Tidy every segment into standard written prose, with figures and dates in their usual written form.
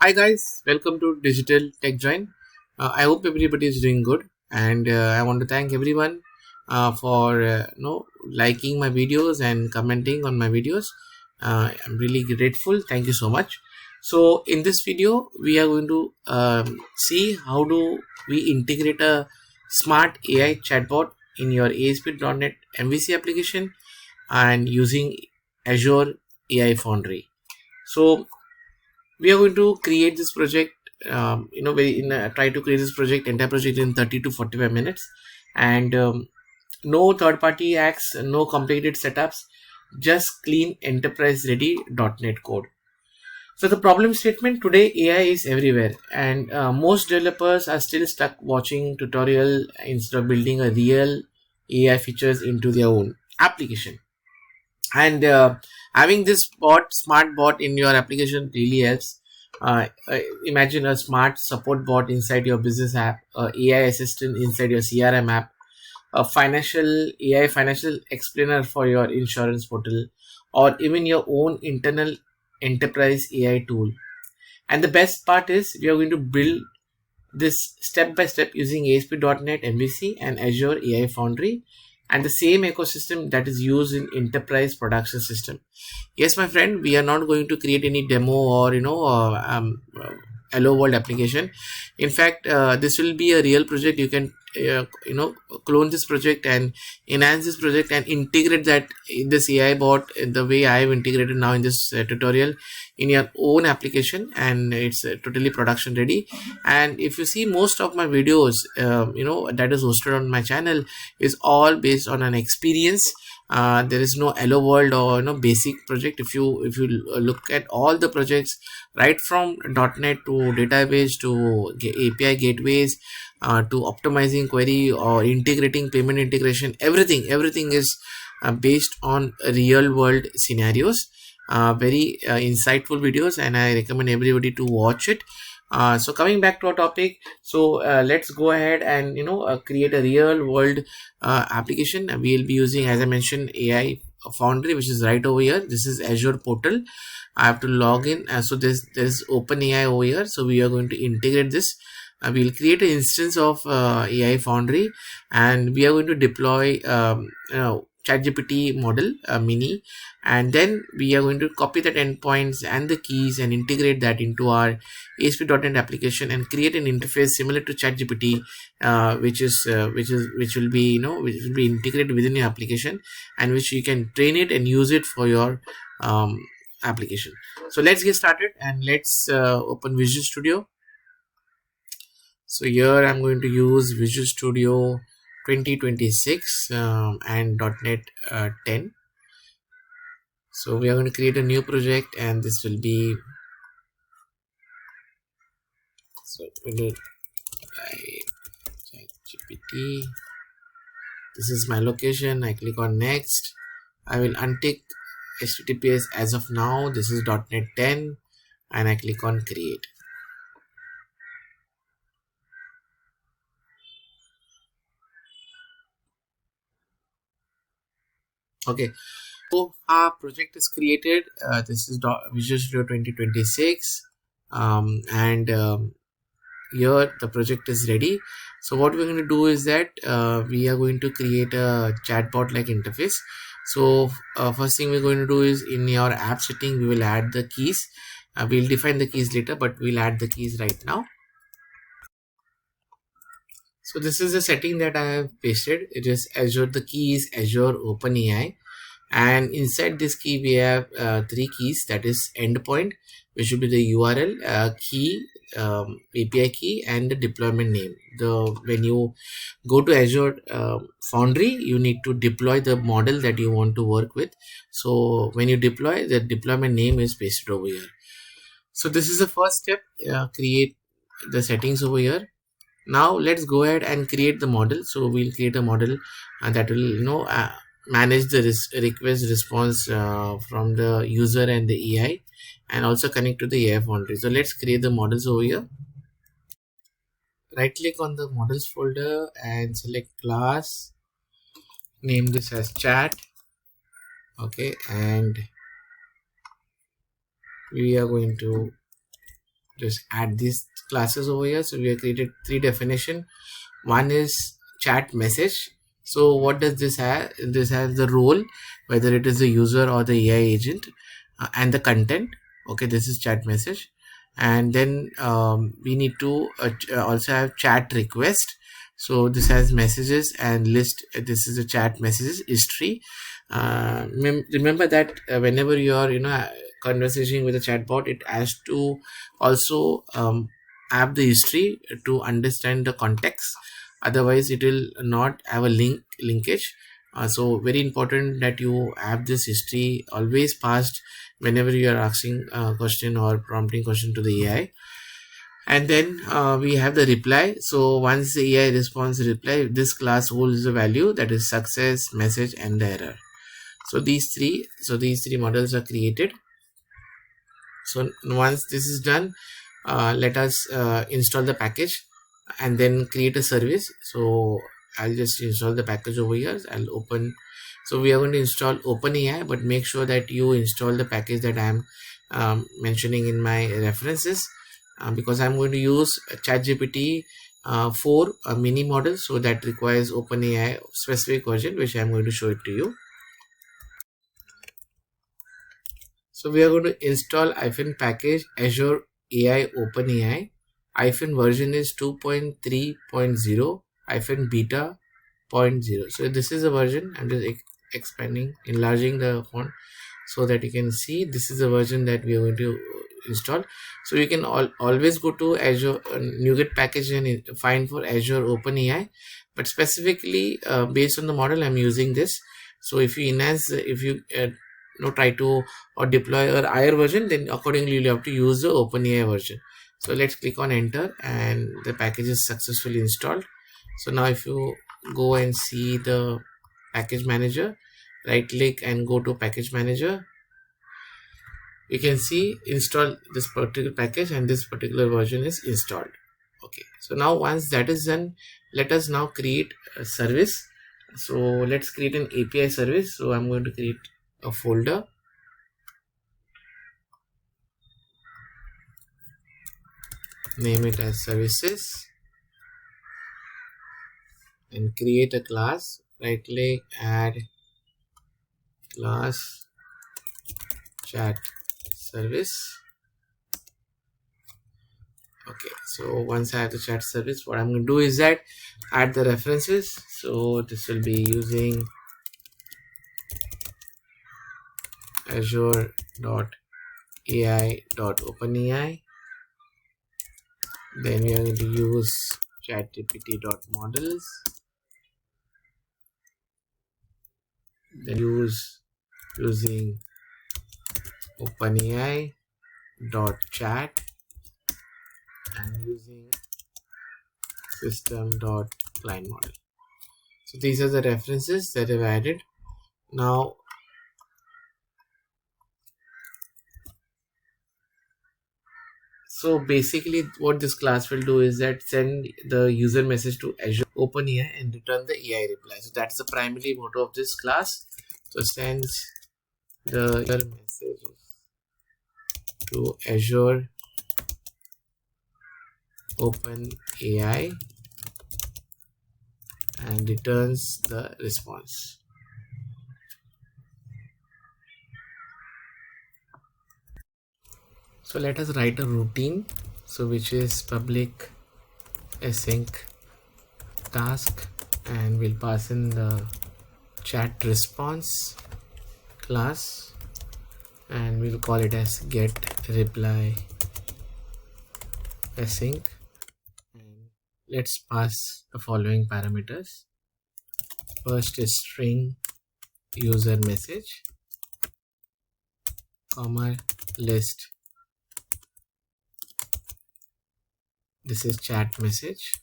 Hi guys, welcome to Digital Tech Join. I hope everybody is doing good, and I want to thank everyone for liking my videos and commenting on my videos. I'm really grateful. Thank you so much. So in this video, we are going to see how do we integrate a smart AI chatbot in your ASP.NET MVC application and using Azure AI Foundry. So we are going to create this project try to create this entire project in 30 to 45 minutes, and no third party acts, no complicated setups, just clean enterprise ready .NET code. So the problem statement: today AI is everywhere, and most developers are still stuck watching tutorial instead of building a real AI features into their own application. And having this smart bot in your application really helps. Imagine a smart support bot inside your business app, a AI assistant inside your CRM app, a financial AI financial explainer for your insurance portal, or even your own internal enterprise AI tool. And the best part is we are going to build this step by step using ASP.NET MVC and Azure AI Foundry, and the same ecosystem that is used in enterprise production system. Yes, my friend, we are not going to create any demo or hello world application. In fact, this will be a real project. You can clone this project and enhance this project and integrate that in this AI bot in the way I have integrated now in this tutorial in your own application, and it's totally production ready. And if you see most of my videos that is hosted on my channel is all based on an experience. There is no hello world or basic project. If you look at all the projects right from .NET to database to API gateways, to optimizing query or integrating payment integration, everything is based on real world scenarios. Very insightful videos, and I recommend everybody to watch it. So coming back to our topic, so let's go ahead and create a real world application. We'll be using, as I mentioned, AI Foundry, which is right over here. This is Azure portal. I have to log in. So there's OpenAI over here. So we are going to integrate this. We'll create an instance of AI Foundry, and we are going to deploy ChatGPT model mini, and then we are going to copy that endpoints and the keys and integrate that into our ASP.NET application and create an interface similar to ChatGPT, which will be integrated within your application, and which you can train it and use it for your application. So let's get started, and let's open Visual Studio. So here I'm going to use Visual Studio 2026 and .NET 10. So we are going to create a new project, and this will be, so we need ChatGPT. This is my location. I click on next. I will untick HTTPS as of now. This is .NET 10, and I click on create. Okay, so our project is created. This is Visual Studio 2026, and here the project is ready. So what we're going to do is that we are going to create a chatbot like interface. So first thing we're going to do is, in your app setting, we will add the keys. We'll define the keys later, but we'll add the keys right now. So this is the setting that I have pasted. It is Azure. The key is Azure OpenAI, and inside this key we have three keys. That is endpoint, which will be the URL, key, API key, and the deployment name. When you go to Azure Foundry, you need to deploy the model that you want to work with. So when you deploy, the deployment name is pasted over here. So this is the first step. Create the settings over here. Now let's go ahead and create the model. So we'll create a model that will manage the request response from the user and the AI, and also connect to the AI Foundry. So let's create the models over here. Right click on the models folder and select class, name this as chat. Okay, and we are going to just add these classes over here. So we have created 3 definition. One is chat message. So what does this have? This has the role, whether it is the user or the AI agent, and the content. Okay, this is chat message. And then we need to also have chat request. So this has messages and list. This is a chat messages history. Remember that whenever you are conversation with a chatbot, it has to also have the history to understand the context. Otherwise it will not have a linkage. So very important that you have this history always passed whenever you are asking a question or prompting question to the AI. And then we have the reply. So once the AI responds reply, this class holds the value, that is success, message, and the error. So these three models are created. So once this is done, let us install the package and then create a service. So I'll just install the package over here. I'll open. So we are going to install OpenAI, but make sure that you install the package that I'm mentioning in my references, because I'm going to use ChatGPT 4 mini model, so that requires OpenAI specific version, which I'm going to show it to you. So we are going to install package Azure AI OpenAI. Version is 2.3.0 beta 0.0. So this is a version. I'm just expanding, enlarging the font so that you can see this is a version that we are going to install. So you can always go to Azure NuGet package and find for Azure OpenAI, but specifically based on the model I'm using this. So if you enhance, if you try to or deploy a higher version, then accordingly you'll have to use the OpenAI version. So let's click on enter and the package is successfully installed. So now if you go and see the package manager, right click and go to package manager, you can see install this particular package and this particular version is installed. Okay, so now once that is done, let us now create a service. So let's create an API service. So I'm going to create a folder, name it as services, and create a class. Right click, add class chat service. Okay, so once I have the chat service, what I'm going to do is that add the references. So this will be using azure.ai.openai. Then we are going to use chatgpt.models. Then using openai.chat and using system.client model. So these are the references that I've added. Now so basically what this class will do is that send the user message to Azure OpenAI and return the AI reply. So that's the primary motto of this class. So sends the user messages to Azure OpenAI and returns the response. So let us write a routine, so which is public async task, and we'll pass in the chat response class and we'll call it as get reply async, and let's pass the following parameters. First is string user message, comma list, this is chat message,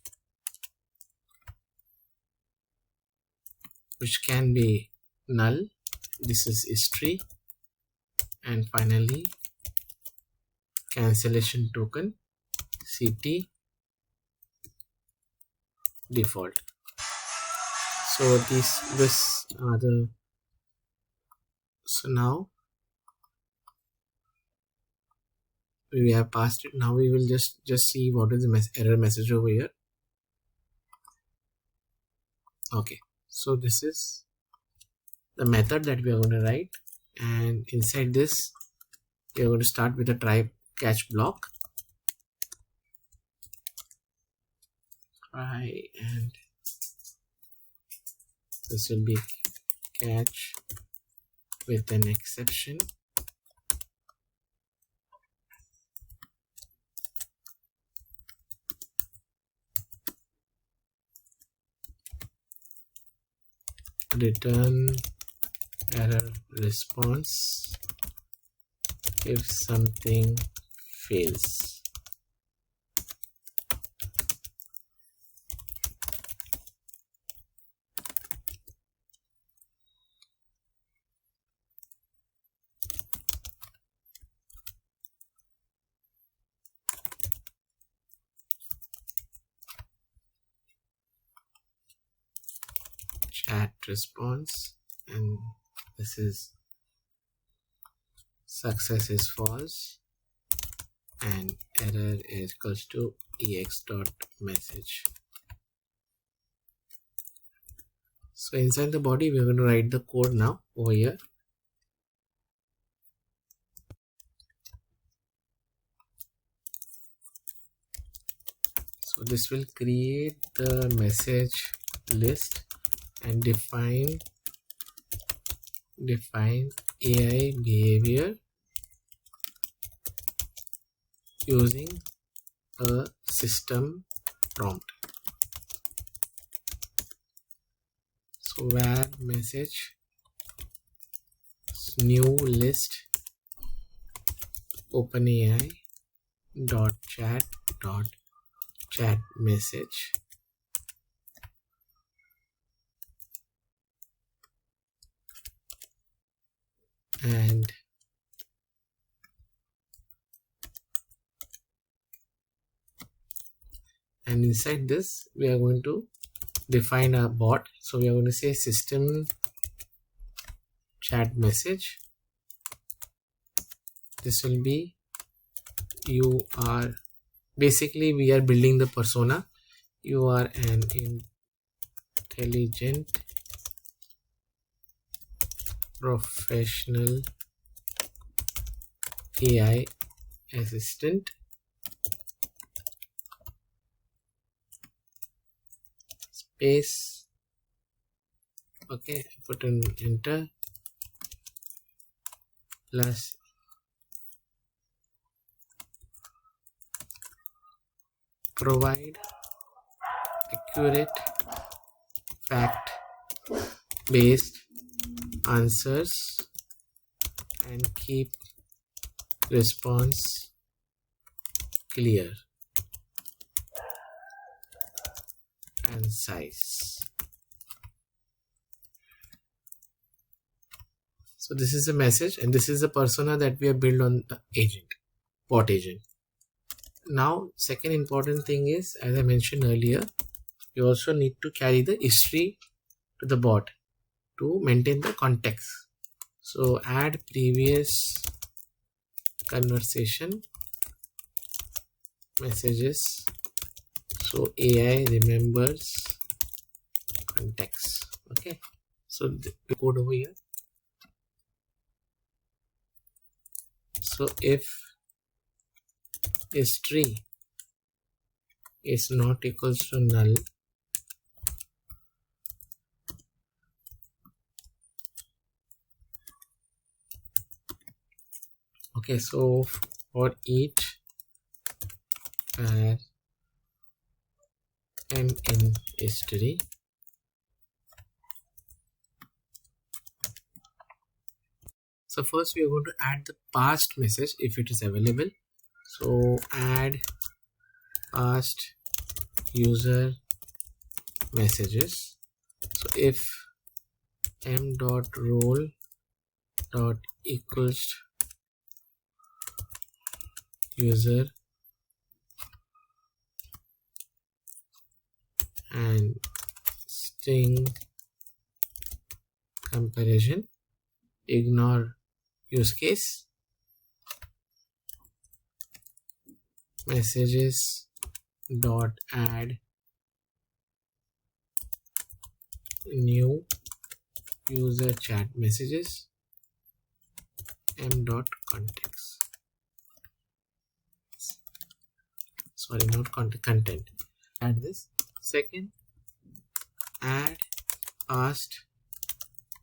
which can be null, this is history, and finally cancellation token CT default. So this are the, so now we have passed it. Now we will just see what is the error message over here. Okay, so this is the method that we are going to write, and inside this we are going to start with a try catch block. Try, and this will be catch with an exception. Return error response if something fails. Chat response, and this is success is false and error is equals to ex.message. So inside the body we're going to write the code now over here. So this will create the message list and define AI behavior using a system prompt. So where message new list OpenAI chat message, and inside this we are going to define a bot. So we are going to say system chat message. This will be, you are, basically we are building the persona. You are an intelligent professional AI assistant. Space. Okay, put an enter plus provide accurate fact based answers and keep response clear and size. So this is a message, and this is the persona that we have built on the agent, bot agent. Now second important thing is, as I mentioned earlier, you also need to carry the history to the bot to maintain the context. So add previous conversation messages so AI remembers context. Okay, so the code over here. So if history is not equals to null, okay, so for each m in history, so first we are going to add the past message if it is available. So add past user messages. So if m dot role dot equals user and string comparison, ignore use case. messages dot add new user chat messages m dot context. Sorry, not content. Add this. Second, add past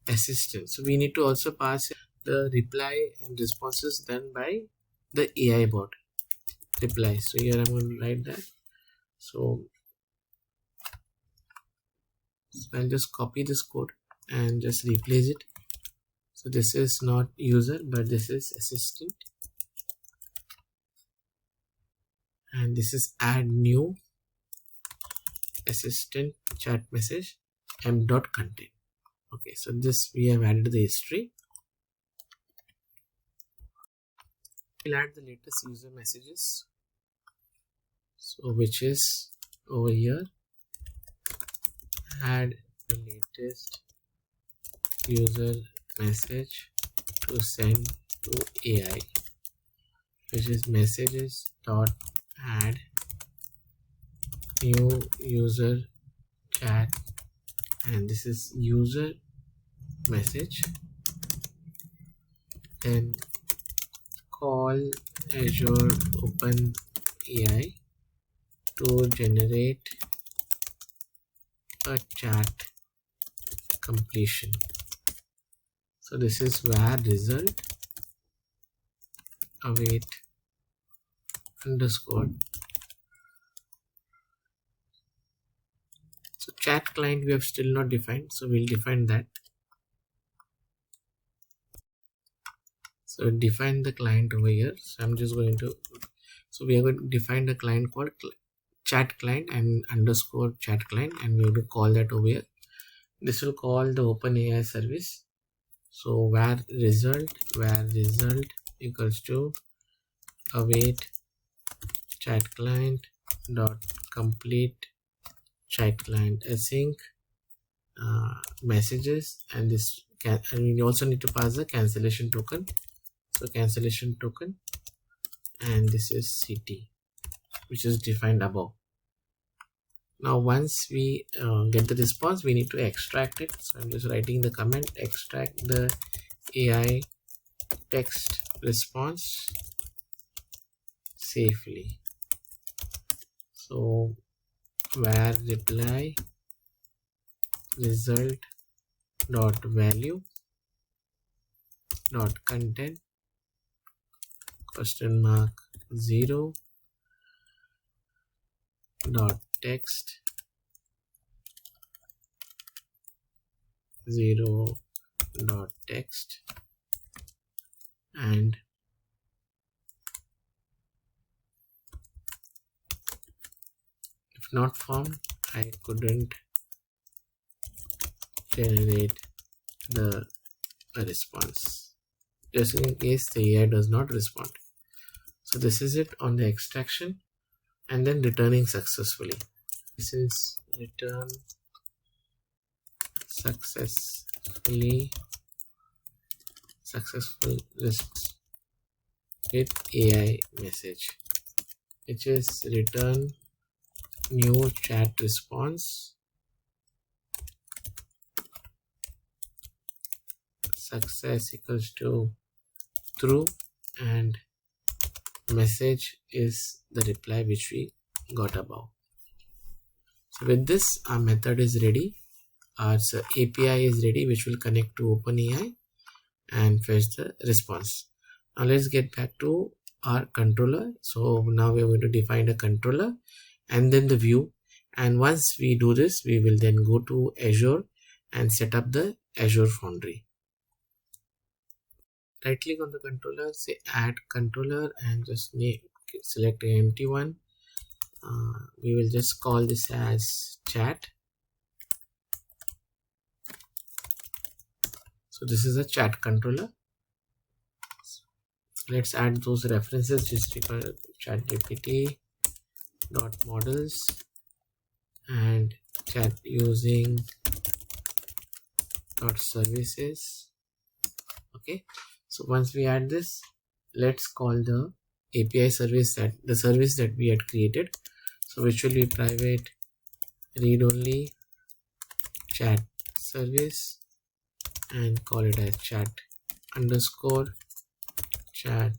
assistant. So we need to also pass the reply and responses done by the AI bot reply. So here I'm going to write that. So I'll just copy this code and just replace it. So this is not user, but this is assistant, and this is add new assistant chat message m dot content. Okay, so this we have added the history. We'll add the latest user messages, so which is over here, add the latest user message to send to AI, which is messages dot add new user chat, and this is user message. Then call Azure OpenAI to generate a chat completion. So this is where result await underscore. So chat client we have still not defined, so we'll define that. So define the client over here. So I'm just going to, so we are going to define the client called chat client and underscore chat client, and we have to call that over here. This will call the OpenAI service. So where result equals to await chat client dot complete chat client async messages, and this can, and we also need to pass the cancellation token. So cancellation token, and this is CT, which is defined above. Now once we get the response, we need to extract it. So I'm just writing the command extract the AI text response safely. So where reply result dot value dot content question mark 0 dot text 0 dot text, and if not found, I couldn't generate the response, just in case the AI does not respond. So this is it on the extraction, and then returning successfully. This is return successful response with AI message, which is return new chat response success equals to true, and message is the reply which we got above. So with this, our method is ready. Our API is ready, which will connect to OpenAI and fetch the response. Now let's get back to our controller. So now we are going to define a controller and then the view. And once we do this, we will then go to Azure and set up the Azure Foundry. Right click on the controller, say add controller, and just select an empty one. We will just call this as chat. So this is a chat controller. Let's add those references. Just require ChatGPT dot models and chat using dot services. Okay, so once we add this, let's call the API service, that the service that we had created. So which will be private read only chat service and call it as chat underscore chat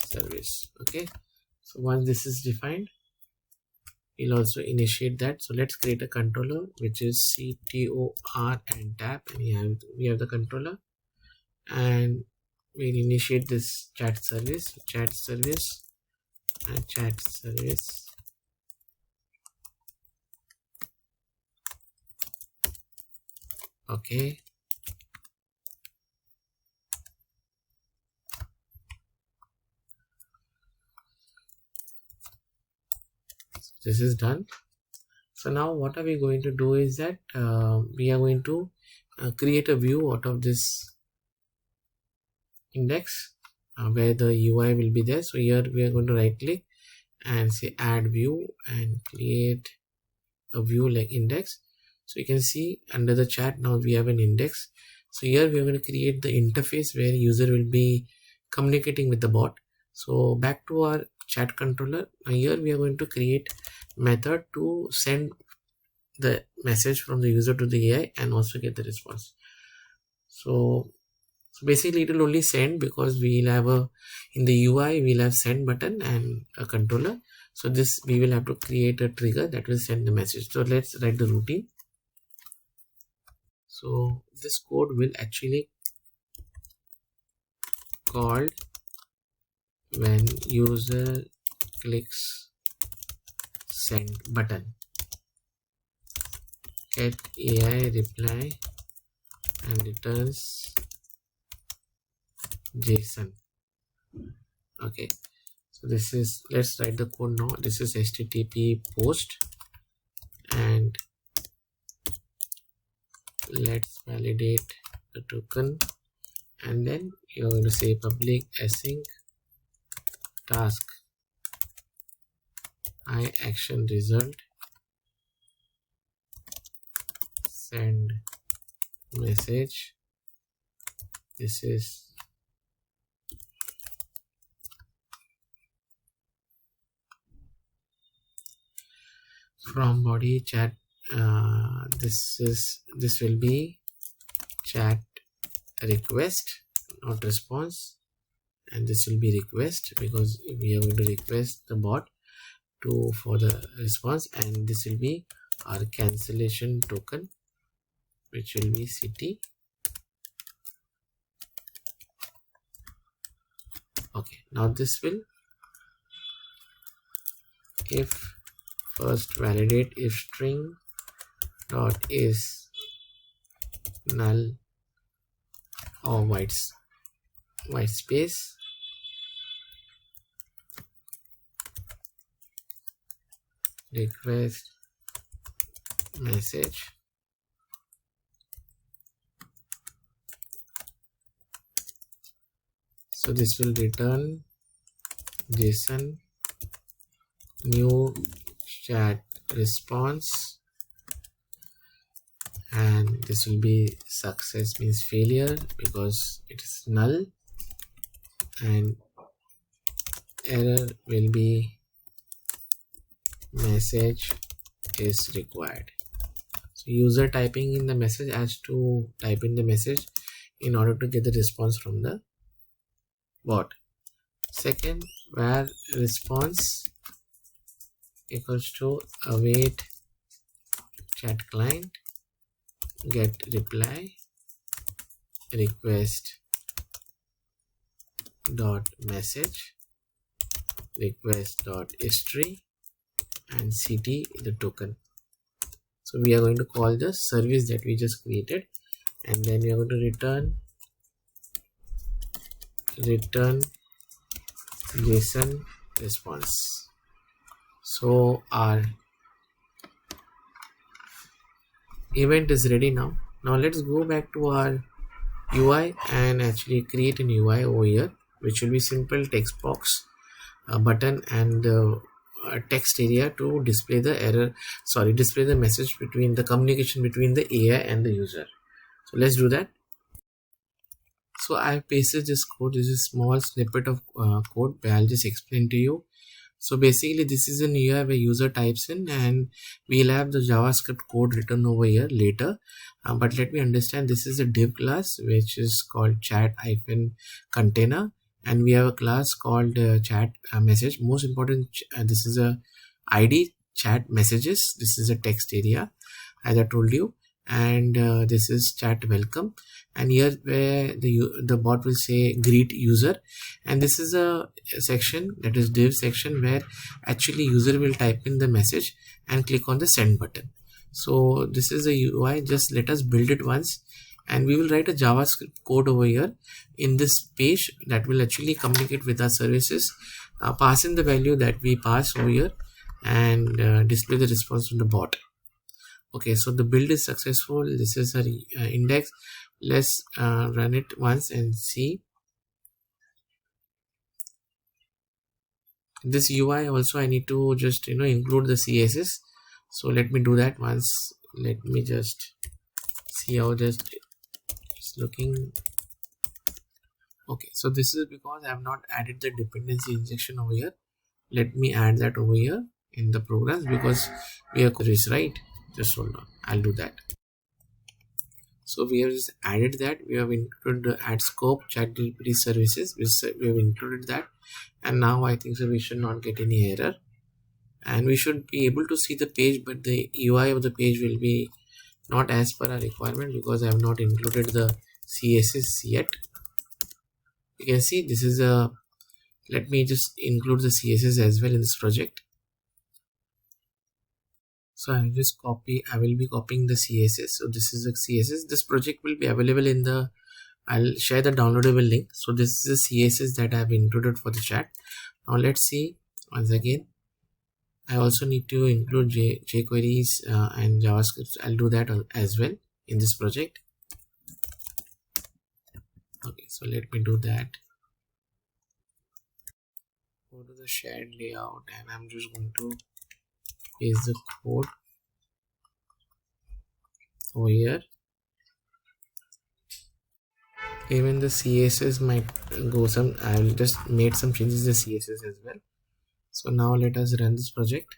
service. Okay, so once this is defined, we'll also initiate that. So let's create a controller which is CTOR and tap, and we have the controller, and we'll initiate this chat service and chat service. Okay, so this is done. So now what are we going to do is that we are going to create a view out of this index where the UI will be there. So here we are going to right click and say add view and create a view like index. So you can see under the chat now we have an index. So here we are going to create the interface where user will be communicating with the bot. So back to our chat controller. Now here we are going to create method to send the message from the user to the AI and also get the response. So basically it will only send, because we will have in the UI we'll have send button and a controller. So this we will have to create a trigger that will send the message. So let's write the routine. So this code will actually called when user clicks send button, get AI reply and returns JSON. Okay, so this is, let's write the code now. This is HTTP post, and let's validate the token, and then you're going to say public async task I action result send message. This is from body chat. This will be chat request, not response, and this will be request because we are going to request the bot for the response, and this will be our cancellation token, which will be CT. Okay, now this will, if first validate if string dot is null or white space, request message so this will return JSON new chat response, and this will be success means failure because it is null, and error will be message is required. So user typing in the message has to type in the message in order to get the response from the bot. Second, where response equals to await chat client get reply request dot message request dot history and CT the token. So we are going to call the service that we just created, and then we are going to return JSON response. So our event is ready now. Now let's go back to our UI and actually create an UI over here, which will be simple text box, a button, and a text area to display the message between the communication between the AI and the user. So let's do that. So I have pasted this code. This is a small snippet of code, but I'll just explain to you. So basically this is an UI where user types in, and we'll have the JavaScript code written over here later. But let me understand, this is a div class which is called chat-container, and we have a class called chat message. Most important, this is a ID chat messages. This is a text area, as I told you, and this is chat welcome, and here where the bot will say greet user, and this is a section, that is div section, where actually user will type in the message and click on the send button. So this is a UI. Just let us build it once, and we will write a JavaScript code over here in this page that will actually communicate with our services, pass in the value that we pass over here, and display the response from the bot. Okay, so the build is successful. This is our index. Let's run it once and see. This UI also I need to just include the CSS. So let me do that once. Let me just see how just it's looking. Okay, so this is because I have not added the dependency injection over here. Let me add that over here in the programs, because we are this, right? Just hold on, I'll do that. So we have just added that. We have included the add scope ChatGPT services. We have included that, and now I think so we should not get any error, and we should be able to see the page, but the UI of the page will be not as per our requirement because I have not included the CSS yet. You can see this is a, let me just include the CSS as well in this project. So I will be copying the CSS. So this is the CSS. This project will be available in the, I'll share the downloadable link. So this is the CSS that I have included for the chat. Now let's see once again. I also need to include jQueries and JavaScript. I'll do that as well in this project. Okay, so let me do that. Go to the shared layout, and I'm just going to paste the code over here. Even the CSS might go some, I'll just made some changes to the CSS as well. So now let us run this project.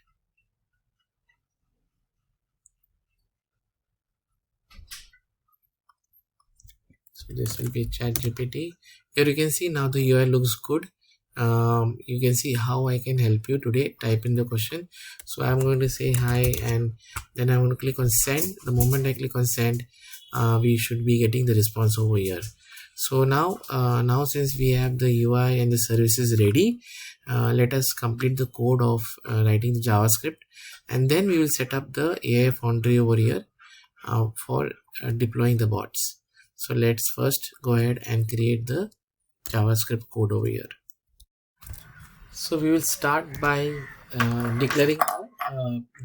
So this will be ChatGPT. Here you can see now the UI looks good. You can see how I can help you today. Type in the question. So I'm going to say hi, and then I'm going to click on send. The moment I click on send, we should be getting the response over here. So now since we have the UI and the services ready, let us complete the code of writing the JavaScript, and then we will set up the AI Foundry over here for deploying the bots. So let's first go ahead and create the JavaScript code over here. So we will start by declaring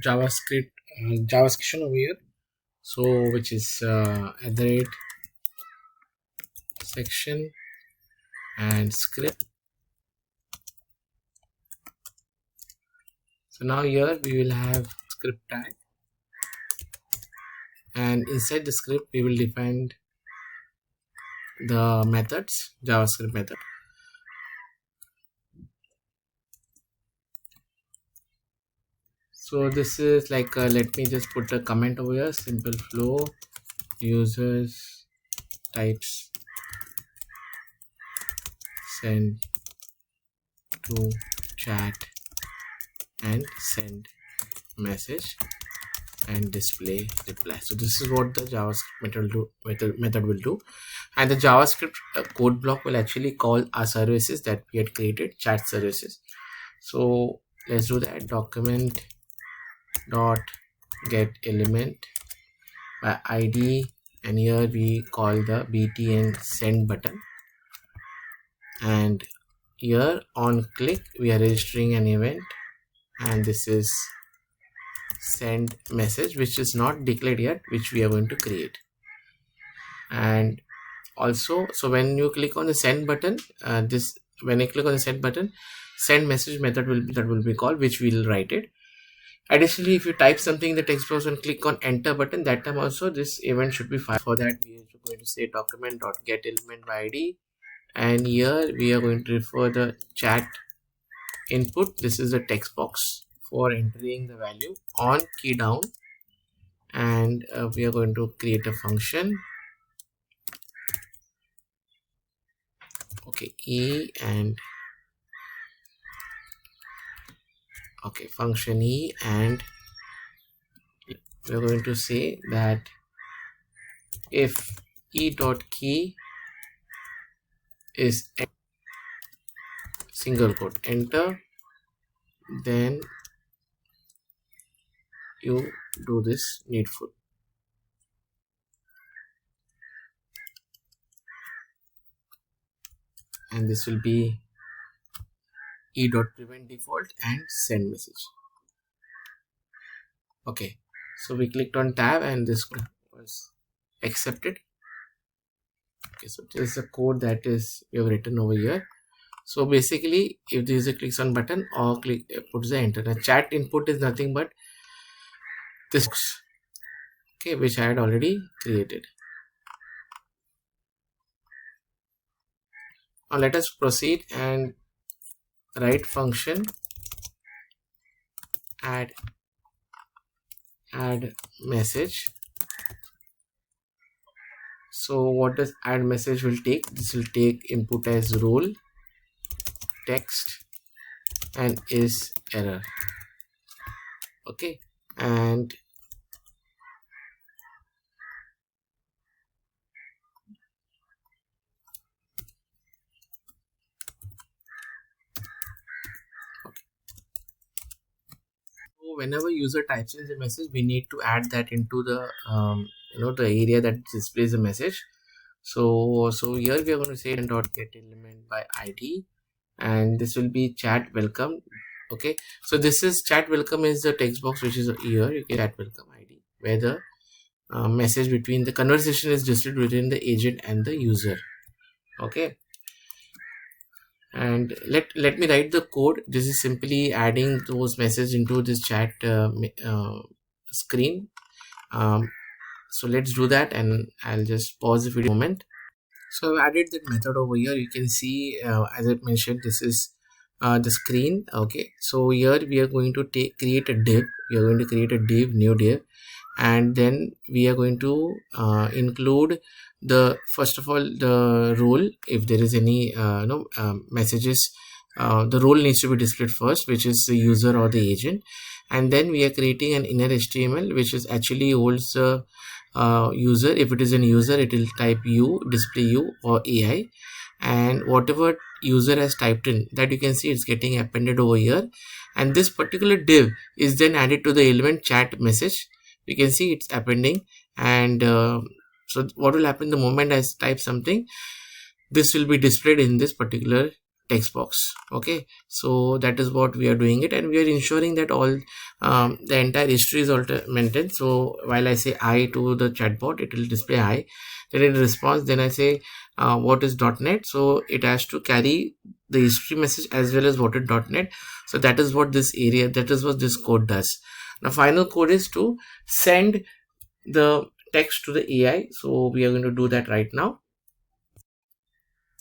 JavaScript JavaScript over here. So which is @ section and script. So now here we will have script tag, and inside the script we will define the methods, JavaScript method. So this is like let me just put a comment over here. Simple flow users types send to chat and send message and display reply. So this is what the JavaScript method will do, and the JavaScript code block will actually call our services that we had created, chat services. So let's do that. Document dot get element by ID, and here we call the btn send button, and here on click we are registering an event, and this is send message, which is not declared yet, which we are going to create. And also, so when you click on the send button, when I click on the send button, send message method will be called, which we will write it. Additionally, if you type something in the text box and click on enter button, that time also this event should be fired. For that, we have to going to say document.getElement by ID, and here we are going to refer the chat input. This is a text box for entering the value on key down, and we are going to create a function. Okay, E and okay, function E, and we are going to say that if E dot key is single quote enter, then you do this needful. And this will be e.prevent default and send message. Okay, so we clicked on tab and this was accepted. Okay, so this is the code that is we have written over here. So basically, if the user clicks on button or puts the enter, the chat input is nothing but this, okay, which I had already created. Now let us proceed and write function add message. So what does add message will take? This will take input as role, text, and is error. Okay, and so whenever user types in the message, we need to add that into the the area that displays the message. So here we are going to say dot get element by ID, and this will be chat welcome. Okay, so this is chat welcome is the text box which is here. You can chat welcome ID where the message between the conversation is distributed between the agent and the user. Okay, and let me write the code. This is simply adding those messages into this chat screen. So let's do that, and I'll just pause the video a moment. So I've added that method over here. You can see as I mentioned, this is the screen. Okay, so here we are going to create a div. We are going to create a div, new div, and then we are going to include the first of all the role. If there is any messages, the role needs to be displayed first, which is the user or the agent, and then we are creating an inner HTML which is actually holds the user. If it is a user, it will type u, display u or AI, and whatever user has typed in, that you can see it's getting appended over here, and this particular div is then added to the element chat message. You can see it's appending, and so what will happen the moment I type something, this will be displayed in this particular text box. Okay, so that is what we are doing it, and we are ensuring that all the entire history is maintained. So while I say I to the chatbot, it will display I, then in response, then I say what is .NET, so it has to carry the history message as well as what is .NET. So that is what this area, that is what this code does. Now final code is to send the text to the AI, so we are going to do that right now.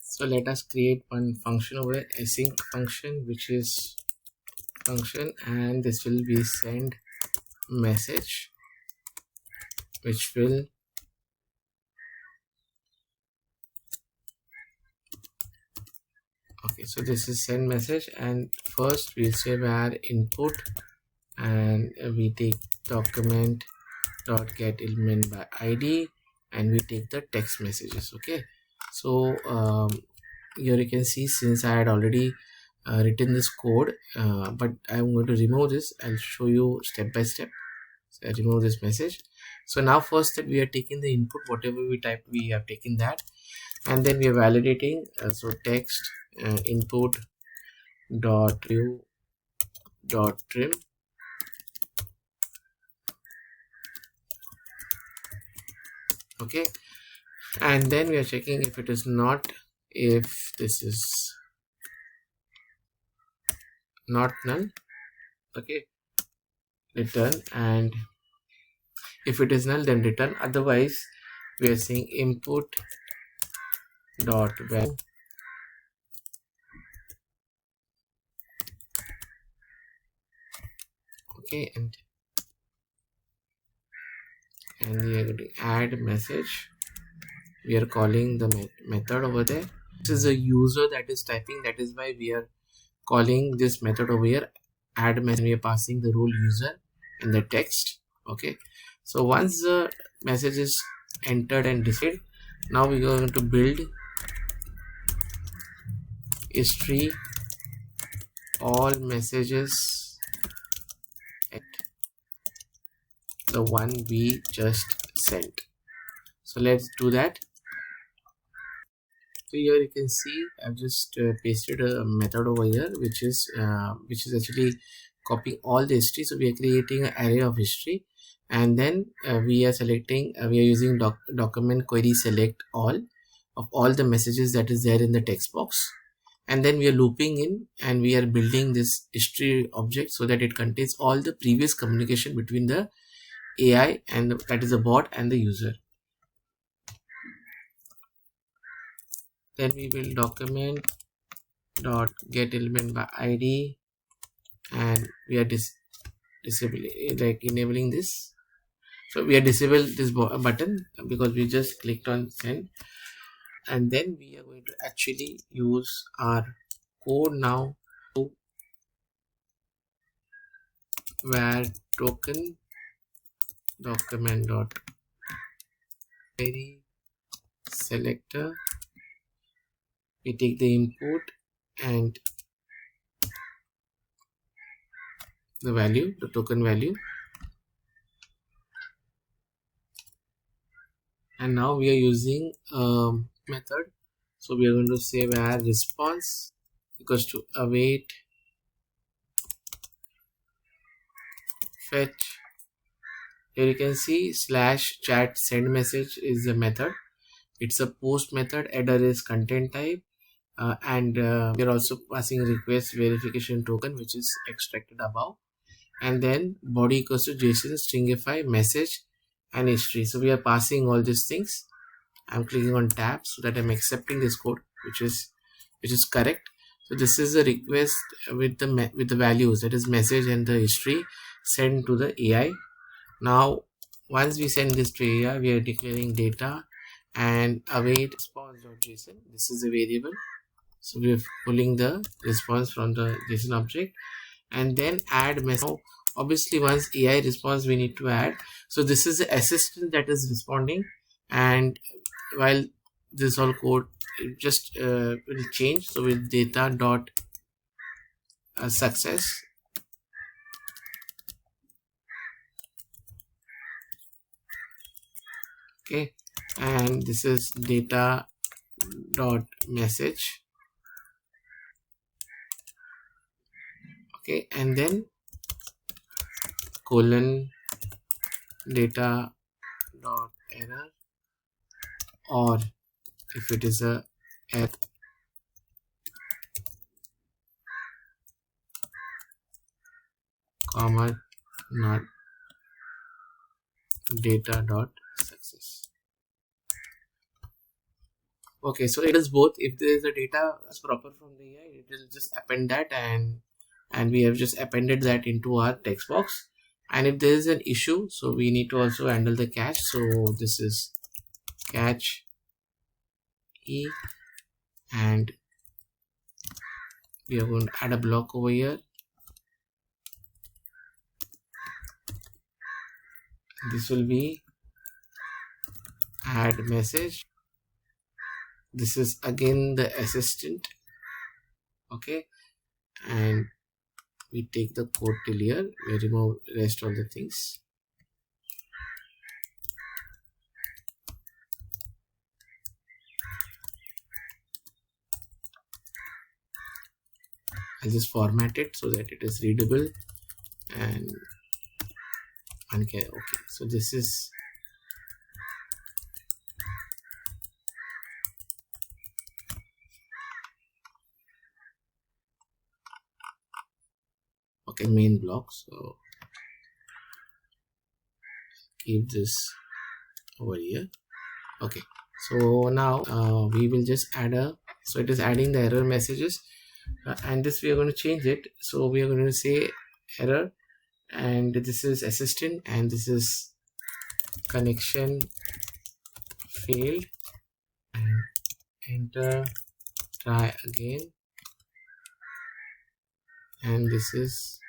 So let us create one function over here, async function, which is function, and this will be send message, which will okay, so this is send message, and first we'll say where input, and we take document dot get element by ID, and we take the text messages. Okay, so here you can see, since I had already written this code, but I'm going to remove this. I'll show you step by step. So I remove this message. So now first that we are taking the input, whatever we type, we have taken that, and then we are validating. So text input dot view dot trim. Okay, and then we are checking if it is not, if this is not null. Okay, return, and if it is null, then return. Otherwise we are saying input dot value. Okay, and we are going to add message. We are calling the method over there. This is a user that is typing, that is why we are calling this method over here, add message. We are passing the role user in the text. Okay, so once the message is entered and displayed, now we are going to build history all messages at the one we just sent. So let's do that. So here you can see I've just pasted a method over here which is actually copying all the history. So we are creating an array of history, and then we are using document query select all of all the messages that is there in the text box, and then we are looping in and we are building this history object so that it contains all the previous communication between the AI and that is the bot and the user. Then we will document dot get element by ID, and we are enabling this. So we are disable this button because we just clicked on send, and then we are going to actually use our code now to where token document dot query selector. We take the input and the value, the token value, and now we are using method. So we are going to say where response equals to await fetch. Here you can see slash chat send message is the method. It's a post method. Header is content type, and we are also passing request verification token which is extracted above, and then body equals to JSON stringify message and history. So we are passing all these things. I'm clicking on tab so that I'm accepting this code which is correct. So this is a request with the values, that is message and the history, sent to the AI. Now once we send this to AI, we are declaring data and await response.json. This is a variable, so we are pulling the response from the JSON object, and then add message. Now, obviously once AI responds, we need to add. So this is the assistant that is responding, and while this all code it just will change. So with data dot success, okay, and this is data dot message, okay, and then colon data dot error, or if it is a error, comma not data dot success. Okay, so it is both. If there is a data as proper from the AI, it will just append that, and we have just appended that into our text box. And if there is an issue, so we need to also handle the cache. So this is catch e, and we are going to add a block over here. This will be add message. This is again the assistant, okay, and we take the code till here. We remove rest of the things. I'll just format it so that it is readable and okay. So this is okay, main block. So keep this over here. Okay, so now we will just add a, so it is adding the error messages, and this we are going to change it. So we are going to say error, and this is assistant, and this is connection failed, and enter, try again, and this is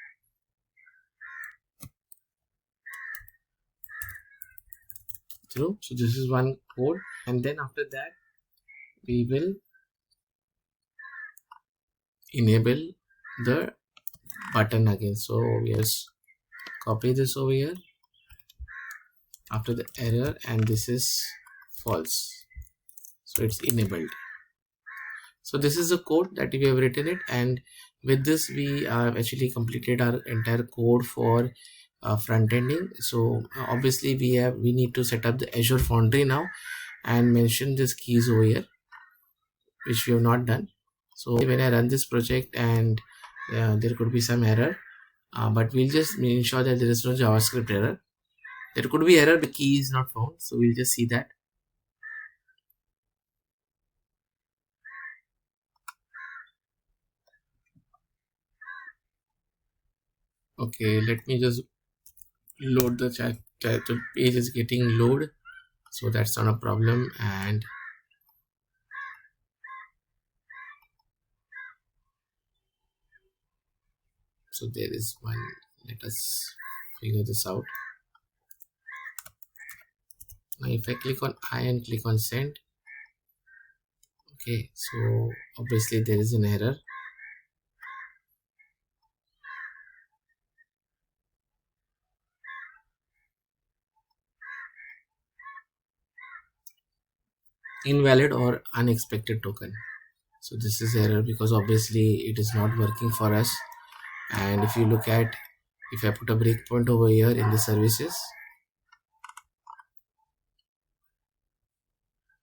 true. So this is one code, and then after that we will enable the button again. So we just copy this over here after the error, and this is false, so it's enabled. So this is the code that we have written it, and with this we have actually completed our entire code for front ending. So obviously we need to set up the Azure Foundry now and mention these keys over here, which we have not done. So when I run this project, and there could be some error, but we'll just ensure that there is no JavaScript error. There could be error, the key is not found, so we'll just see that. Okay, let me just load the chat. The page is getting load, so that's not a problem. And so there is one. Let us figure this out. Now if I click on I and click on send, okay, so obviously there is an error. Invalid or unexpected token. So this is error because obviously it is not working for us. And if you look at, if I put a breakpoint over here in the services,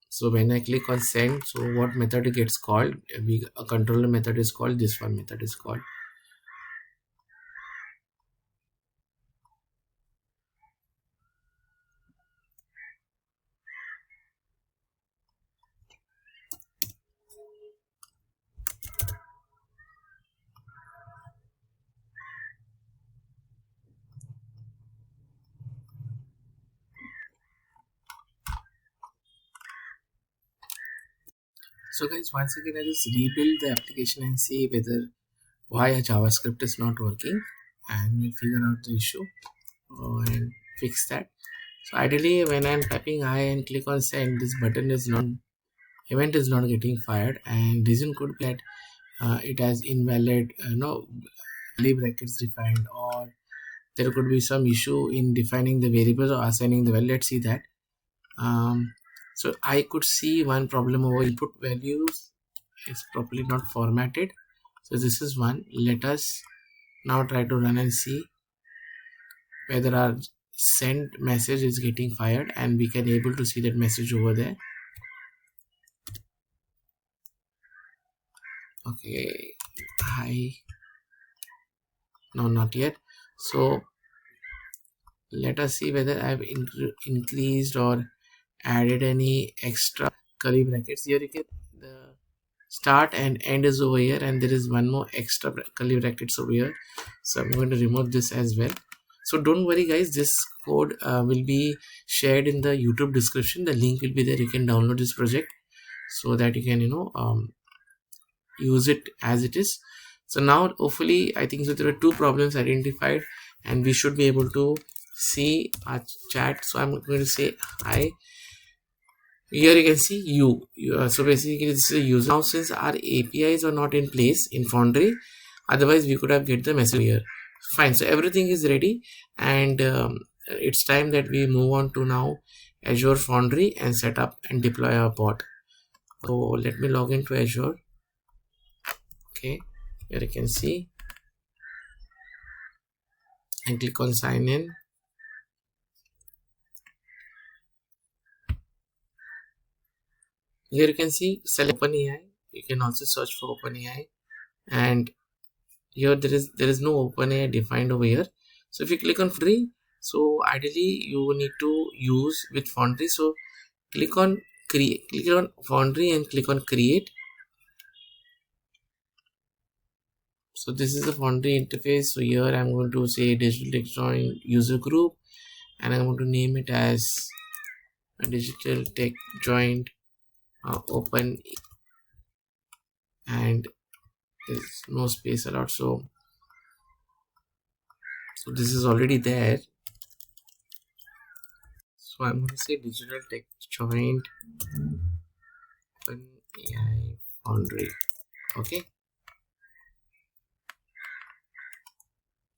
so when I click on send, so what method it gets called, a controller method is called, this one method is called. So guys, once again I just rebuild the application and see whether why a JavaScript is not working, and we'll figure out the issue and fix that. So ideally when I'm typing I and click on send, this button is not, event is not getting fired, and reason could be that it has invalid curly brackets defined, or there could be some issue in defining the variables or assigning the value. Let's see that. So I could see one problem over input values is properly not formatted. So this is one. Let us now try to run and see whether our send message is getting fired, and we can able to see that message over there. Okay, no, not yet. So let us see whether I've increased or added any extra curly brackets. Here you get the start and end is over here, and there is one more extra curly brackets over here. So I'm going to remove this as well. So don't worry guys, this code will be shared in the YouTube description. The link will be there. You can download this project so that you can use it as it is. So now hopefully I think so there are two problems identified, and we should be able to see our chat. So I'm going to say hi. Here you can see so basically this is a user. Now since our APIs are not in place in Foundry, otherwise we could have get the message here. Fine, so everything is ready, and it's time that we move on to now Azure Foundry and set up and deploy our bot. So let me log into Azure. Okay, here you can see, and click on sign in. Here you can see select OpenAI. You can also search for OpenAI, and here there is no OpenAI defined over here. So if you click on Foundry, so ideally you need to use with Foundry. So click on create, click on Foundry and click on create. So this is the Foundry interface. So here I'm going to say digital tech joint user group, and I'm going to name it as a digital tech joint open, and there's no space allowed. So this is already there. So I'm going to say digital tech joint open AI Foundry. Okay.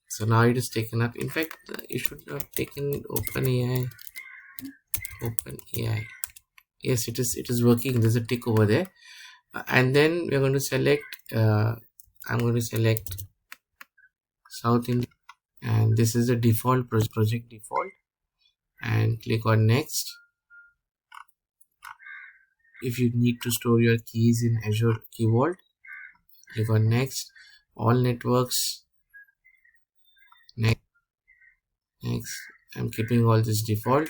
So now it is taken up. In fact, you should have taken OpenAI. OpenAI. Yes, it is. It is working. There's a tick over there, and then we're going to select. I'm going to select South India, and this is the default project default, and click on next. If you need to store your keys in Azure Key Vault, click on next. All networks. Next. I'm keeping all this default,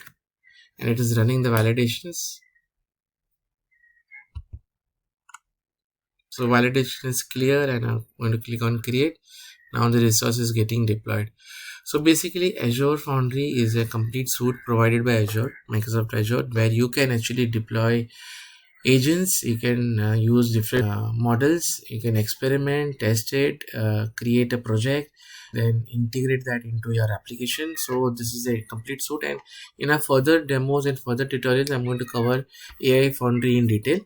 and it is running the validations. So validation is clear, and I'm going to click on create. Now the resource is getting deployed. So basically Azure Foundry is a complete suite provided by Azure, Microsoft Azure, where you can actually deploy agents. You can use different models. You can experiment, test it, create a project, then integrate that into your application. So this is a complete suite, and in our further demos and further tutorials I'm going to cover AI Foundry in detail.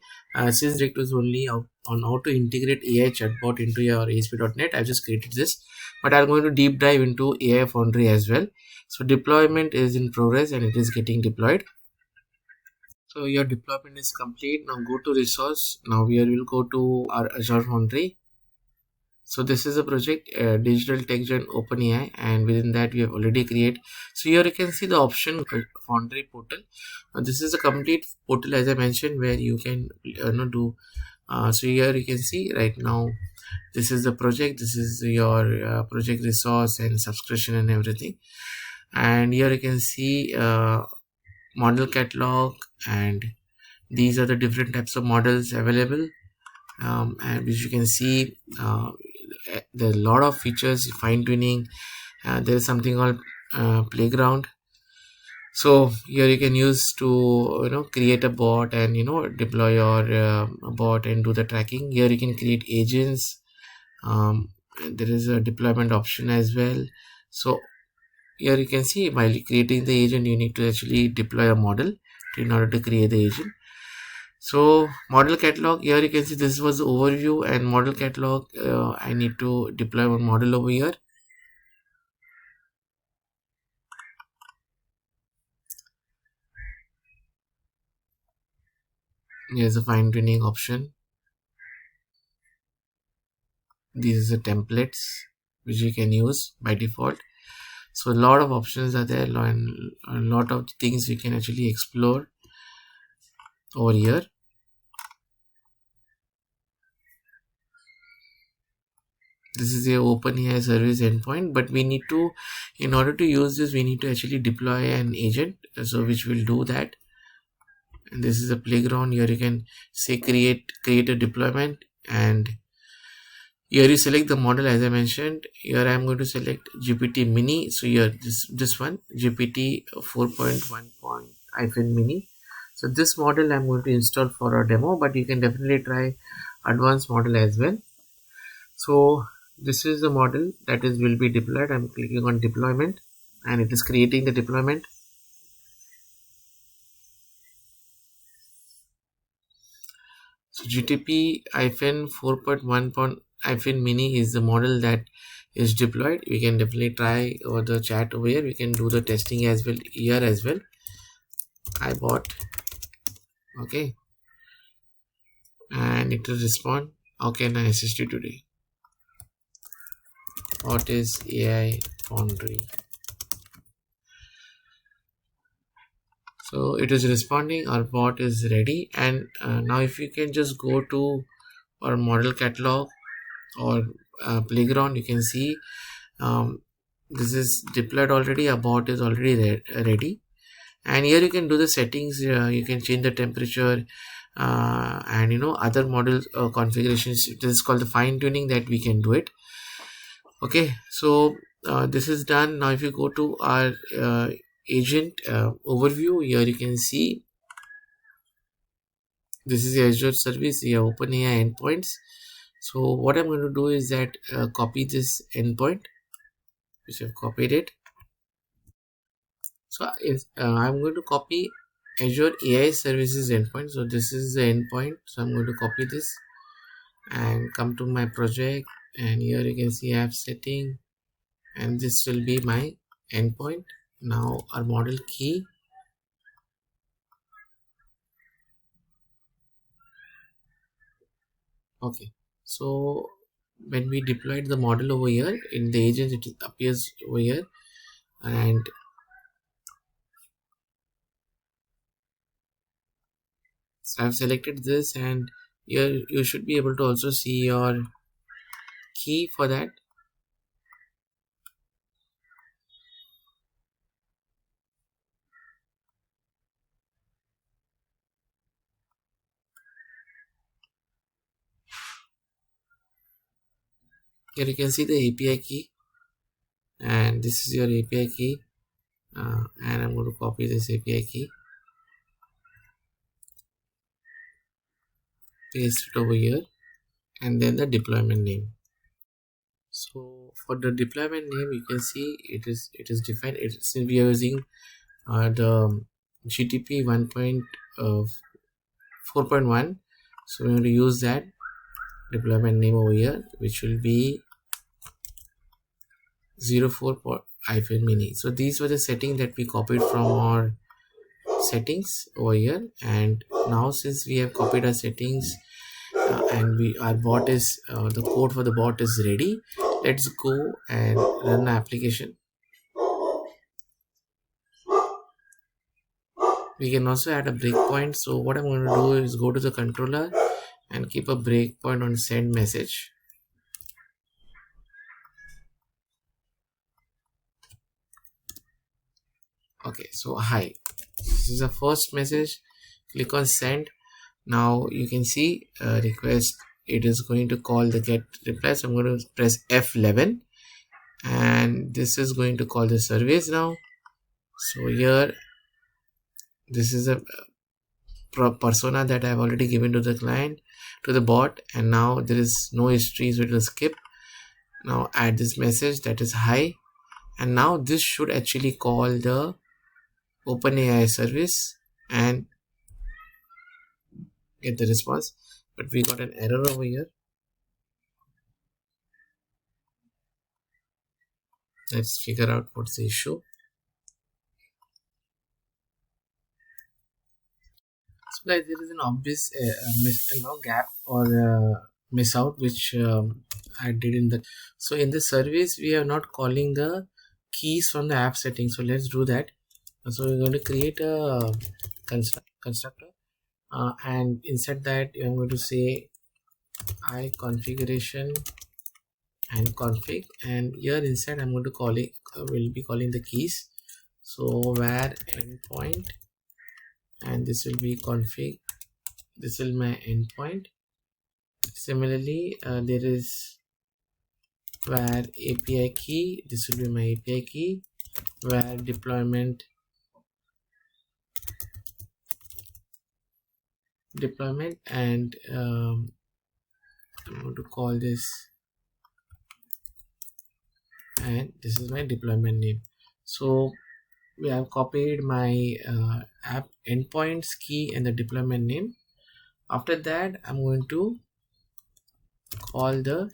Since it was only on how to integrate AI chatbot into your ASP.NET, I've just created this, but I'm going to deep dive into AI Foundry as well. So deployment is in progress and it is getting deployed. So your deployment is complete. Now go to resource. Now here we'll go to our Azure Foundry. So this is a project, digital tech joint OpenAI, and within that we have already created. So here you can see the option Foundry portal. This is a complete portal, as I mentioned, where you can do. So here you can see right now, this is the project. This is your project resource and subscription and everything. And here you can see model catalog, and these are the different types of models available, and which you can see there are a lot of features, fine-tuning. There is something called playground. So here you can use to create a bot and deploy your bot and do the tracking. Here you can create agents. There is a deployment option as well. So here you can see, while creating the agent you need to actually deploy a model in order to create the agent. So model catalog, here you can see this was the overview, and model catalog, I need to deploy one model over here. Here's a fine-tuning option. These are the templates which you can use by default. So a lot of options are there, and a lot of things you can actually explore over here. This is the OpenAI service endpoint, but we need to, in order to use this, we need to actually deploy an agent, so which will do that. And this is a playground. Here you can say create a deployment, and here you select the model. As I mentioned, here I am going to select GPT mini. So here this one, GPT 4.1 mini. So this model I'm going to install for a demo, but you can definitely try advanced model as well. So this is the model that will be deployed. I'm clicking on deployment, and it is creating the deployment. So GTP 4.1 mini is the model that is deployed. We can definitely try over the chat over here. We can do the testing as well here as well. I bought, okay, and it will respond. How can I assist you today? What is AI Foundry? So it is responding. Our bot is ready, and now if you can just go to our model catalog or playground, you can see this is deployed already. A bot is already ready, And here you can do the settings. You can change the temperature, and other model configurations. This is called the fine tuning that we can do it. Okay, so this is done. Now if you go to our agent overview, here you can see this is the Azure service, the OpenAI endpoints. So what I'm going to do is that copy this endpoint, which I've copied it. So I'm going to copy Azure AI services endpoint. So this is the endpoint. So I'm going to copy this and come to my project, and here you can see app setting, and this will be my endpoint. Now our model key. Okay, so when we deployed the model over here in the agent, it appears over here, and so I've selected this, and here you should be able to also see your key for that. Here you can see the API key, and this is your API key, and I'm going to copy this API key, paste it over here, and then the deployment name. So for the deployment name, you can see it is defined. Since we are using the GTP 1.4.1, so we're going to use that deployment name over here, which will be 04-mini. So these were the settings that we copied from our settings over here, and now since we have copied our settings, and our bot is the code for the bot is ready, let's go and run the application. We can also add a breakpoint. So what I'm going to do is go to the controller and keep a breakpoint on send message. Okay, so hi, this is the first message. Click on send. Now you can see request. It is going to call the get reply. So I'm going to press F11, and this is going to call the service now. So here, this is a persona that I've already given to the client, to the bot, and now there is no history, so it will skip. Now add this message, that is hi, and now this should actually call the OpenAI service and get the response. But we got an error over here. Let's figure out what's the issue. So guys, there is an obvious gap or miss out which I did in the. So in the service, we are not calling the keys from the app settings. So let's do that. So we're going to create a constructor, and inside that I'm going to say I configuration and config, and here inside I'm going to call it will be calling the keys. So where endpoint, and this will be config, this is my endpoint. Similarly, there is where API key, this will be my API key, where deployment and I'm going to call this, and this is my deployment name. So we have copied my app endpoints key and the deployment name. After that, I'm going to call the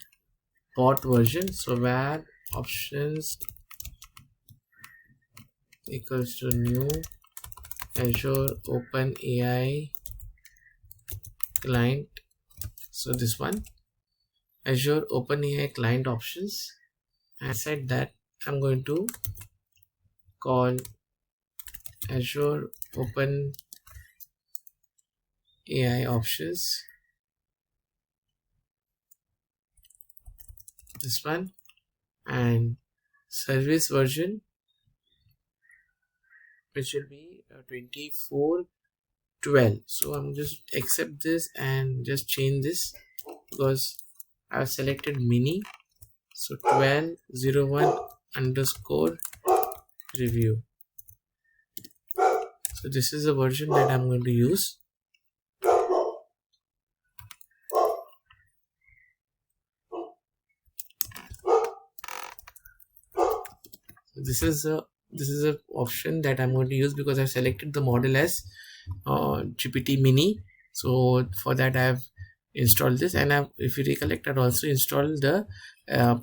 bot version. So where options equals to new Azure OpenAI client. So this one, Azure OpenAI client options, and said that I'm going to call Azure OpenAI options, this one, and service version which will be 2412. So I'm just accept this and just change this because I've selected mini. So 1201 underscore review. So this is the version that I'm going to use. This is a option that I'm going to use because I've selected the model as GPT mini. So for that I have installed this, and if you recollect, I've also installed the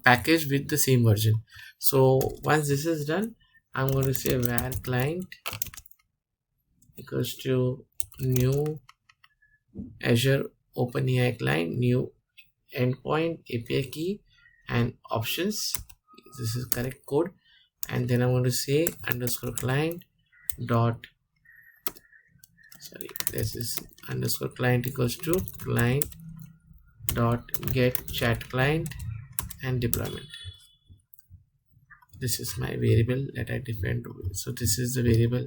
package with the same version. So once this is done, I'm going to say var client equals to new Azure OpenAI client, new endpoint API key and options. This is correct code. And then I'm going to say underscore client dot, sorry, this is underscore client equals to client dot get chat client and deployment. This is my variable that I defined. So this is the variable.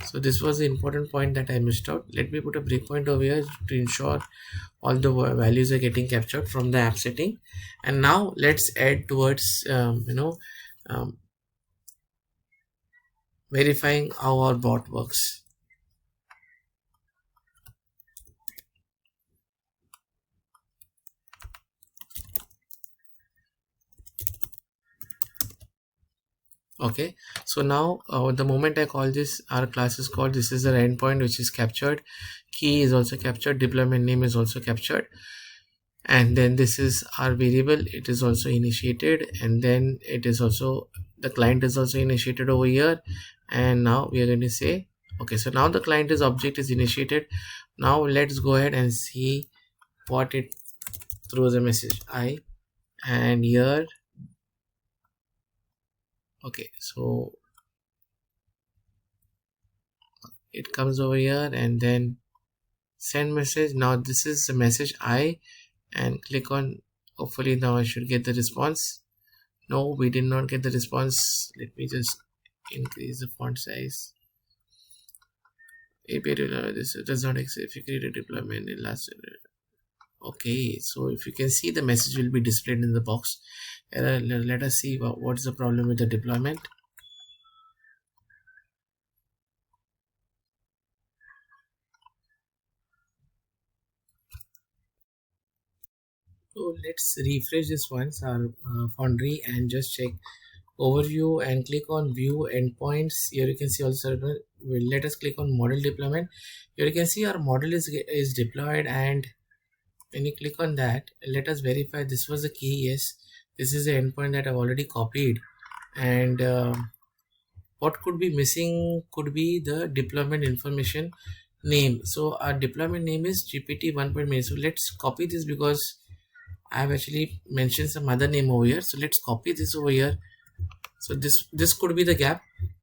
So this was the important point that I missed out. Let me put a breakpoint over here to ensure all the values are getting captured from the app setting. And now let's add towards verifying how our bot works. Okay, so now the moment I call this, our class is called, this is the endpoint which is captured, key is also captured, deployment name is also captured, and then this is our variable, it is also initiated, and then it is also, the client is also initiated over here. And now we are going to say, okay, so now the client is object is initiated. Now let's go ahead and see what it throws a message I, and here, okay, so it comes over here and then send message. Now this is the message I, and click on, hopefully now I should get the response. No, we did not get the response. Let me just increase the font size. API this does not exist if you create a deployment in last. Okay, so if you can see, the message will be displayed in the box. Let us see what's the problem with the deployment. So let's refresh this once, our Foundry, and just check overview and click on view endpoints. Here you can see also, let us click on model deployment. Here you can see our model is deployed, and when you click on that, let us verify this was the key. Yes, this is the endpoint that I've already copied, and what could be missing could be the deployment information name. So our deployment name is GPT 1.0. So let's copy this because I have actually mentioned some other name over here. So let's copy this over here. So this could be the gap,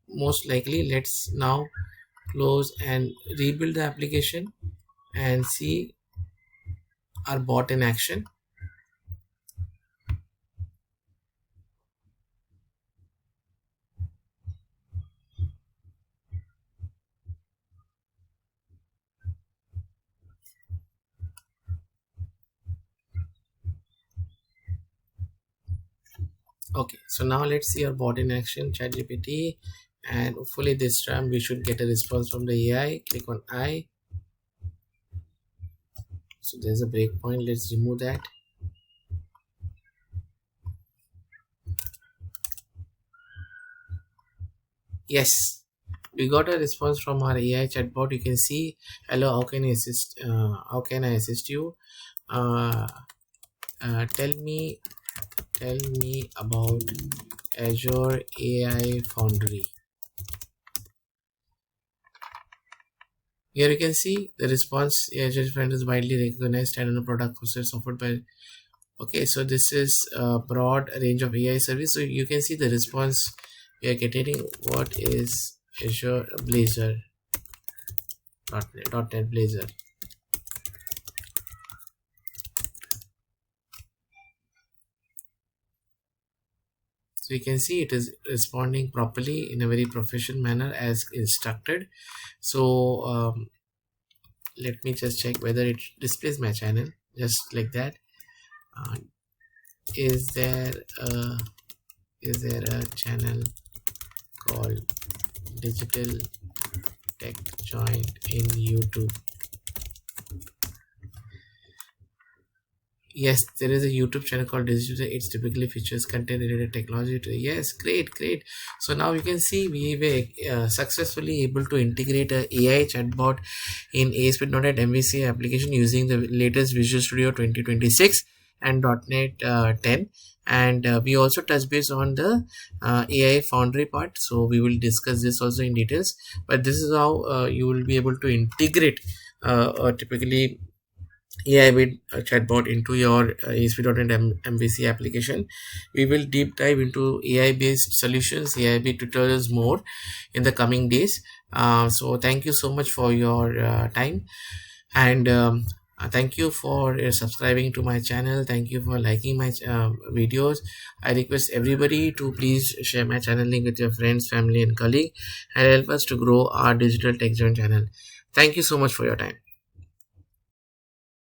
most likely. Let's now close and rebuild the application and see our bot in action. Okay, so now let's see our bot in action, ChatGPT, and hopefully this time we should get a response from the AI. Click on I. So there's a breakpoint. Let's remove that. Yes, we got a response from our AI chatbot. You can see, hello, how can I assist? How can I assist you? Tell me about Azure AI Foundry. Here you can see the response. Azure Foundry is widely recognized standalone product process offered by. Okay, so this is a broad range of AI service. So you can see the response we are getting. What is Azure Blazor? .NET Blazor. So So you can see it is responding properly in a very professional manner as instructed. So let me just check whether it displays my channel just like that. uh, is there a channel called Digital Tech Joint in YouTube? Yes, there is a YouTube channel called Digital. It typically features content related technology. Yes, great. So now you can see we were successfully able to integrate a AI chatbot in ASP.NET MVC application using the latest Visual Studio 2026 and .NET 10. And we also touch base on the AI Foundry part. So we will discuss this also in details. But this is how you will be able to integrate typically AI-based chatbot into your ASP.NET MVC application. We will deep dive into AI-based solutions, AI-based tutorials more in the coming days. So thank you so much for your time, and thank you for subscribing to my channel. Thank you for liking my videos. I request everybody to please share my channel link with your friends, family, and colleague, and help us to grow our digital tech joint channel. Thank you so much for your time.